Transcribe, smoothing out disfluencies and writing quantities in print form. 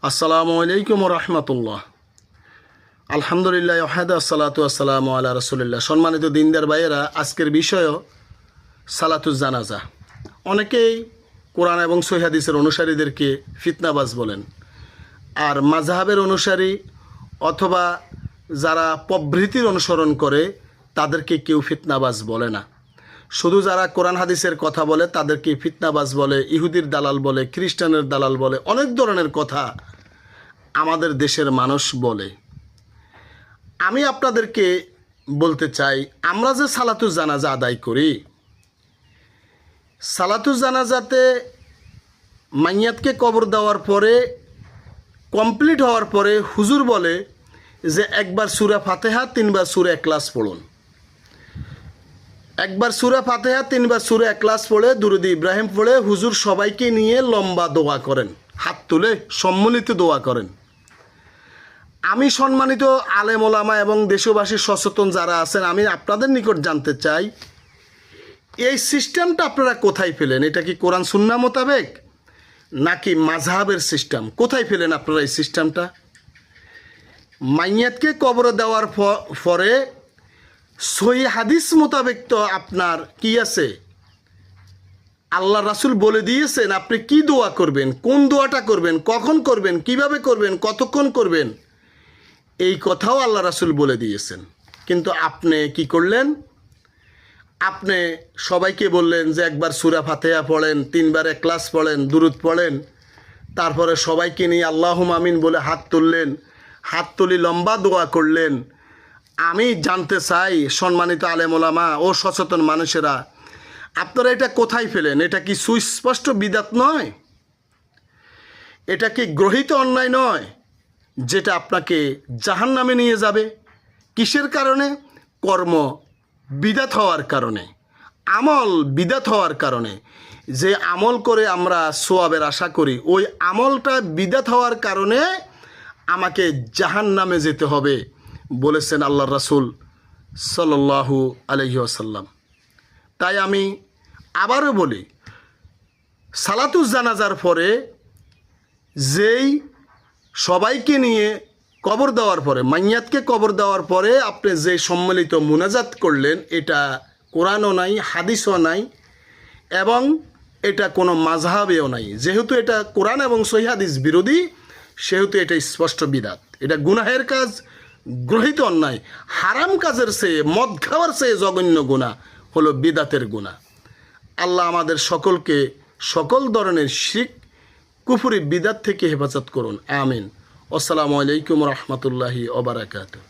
আসসালামু আলাইকুম রহমতুল্লাহ। আলহামদুলিল্লাহ ওয়াহদা সালাতু আসসালামু আলা রাসূলিল্লাহ। সম্মানিত দিনদার ভাইয়েরা, আজকের বিষয় সালাতুজ জানাজা। অনেকেই কোরআন এবং সহিহ হাদিসের অনুসারীদেরকে ফিতনাবাজ বলেন, আর মাযহাবের অনুসারী অথবা যারা প্রবৃত্তির অনুসরণ করে তাদেরকে কেউ ফিতনাবাজ বলে না। শুধু যারা কোরআন হাদিসের কথা বলে তাদেরকে ফিতনাবাজ বলে, ইহুদির দালাল বলে, খ্রিস্টানের দালাল বলে, অনেক ধরনের কথা আমাদের দেশের মানুষ বলে। আমি আপনাদেরকে বলতে চাই, আমরা যে সালাতুজ জানাজা আদায় করি, সালাতুজ জানাজাতে মাইয়াতকে কবর দেওয়ার পরে কমপ্লিট হওয়ার পরে হুজুর বলে যে একবার সূরা ফাতিহা 3 বার সূরা ইখলাস পড়ুন। একবার সূরা ফাতিহা 3 বার সূরা ইখলাস পড়ে দুরূদ ইব্রাহিম পড়ে হুজুর সবাইকে নিয়ে লম্বা দোয়া করেন, হাত তুলে সম্মিলিত দোয়া করেন। আমি সম্মানিত আলেম ওলামা এবং দেশবাসী সচেতন যারা আছেন, আমি আপনাদের নিকট জানতে চাই, এই সিস্টেমটা আপনারা কোথায় পেলেন? এটা কি কোরআন সুন্নাহ মোতাবেক নাকি মাযহাবের সিস্টেম? কোথায় পেলেন আপনারা এই সিস্টেমটা? মাইয়াতকে কবরে দেওয়ার পরে সহিহ হাদিস মোতাবেক তো আপনার কি আছে? আল্লাহ রাসূল বলে দিয়েছেন আপনি কি দোয়া করবেন, কোন দোয়াটা করবেন, কখন করবেন, কিভাবে করবেন, কতক্ষণ করবেন, এই কথাও আল্লাহ রাসূল বলে দিয়েছেন। কিন্তু আপনি কি করলেন? আপনি সবাইকে বললেন যে একবার সূরা ফাতিহা পড়েন, 3 বার ইখলাস পড়েন, দুরূদ পড়েন, তারপরে সবাইকে নিয়ে আল্লাহুম্মা আমিন বলে হাত তুললেন, হাত তুলি লম্বা দোয়া করলেন। আমি জানতে চাই সম্মানিত আলেম ওলামা ও সচেতন মানুষেরা, আপনারা এটা কোথায় পেলেন? এটা কি সুস্পষ্ট বিদআত নয়? এটা কি গ্রহিত অন্যায় নয়, যেটা আপনাকে জাহান্নামে নিয়ে যাবে? কিসের কারণে? কর্ম বিদআত হওয়ার কারণে, আমল বিদআত হওয়ার কারণে। যে আমল করে আমরা সওয়াবের আশা করি, ওই আমলটা বিদআত হওয়ার কারণে আমাকে জাহান্নামে যেতে হবে বলেছেন আল্লাহর রাসূল সাল্লাল্লাহু আলাইহি ওয়াসাল্লাম। তাই আমি আবারও বলি, সালাতুজ জানাজার পরে যেই সবাইকে নিয়ে কবর দেওয়ার পরে, মাইয়াতকে কবর দেওয়ার পরে আপনি যে সম্মিলিত মুনাজাত করলেন, এটা কোরআনও নাই, হাদিসও নাই, এবং এটা কোনো মাযহাবেও নাই। যেহেতু এটা কোরআন এবং সহিহ হাদিস বিরোধী, সেহেতু এটা স্পষ্ট বিদআত। এটা গুনাহের কাজ, গ্রহিত অন্যায়। হারাম কাজের চেয়ে, মদ খাওয়ার চেয়ে জঘন্য গুনাহ হলো বিদআতের গুনাহ। আল্লাহ আমাদের সকলকে সকল ধরনের শিরক, কুফরি, বিদআত থেকে হেফাজত করুন, আমিন। আসসালামু আলাইকুম রহমতুল্লাহি ওয়া বারাকাতুহু।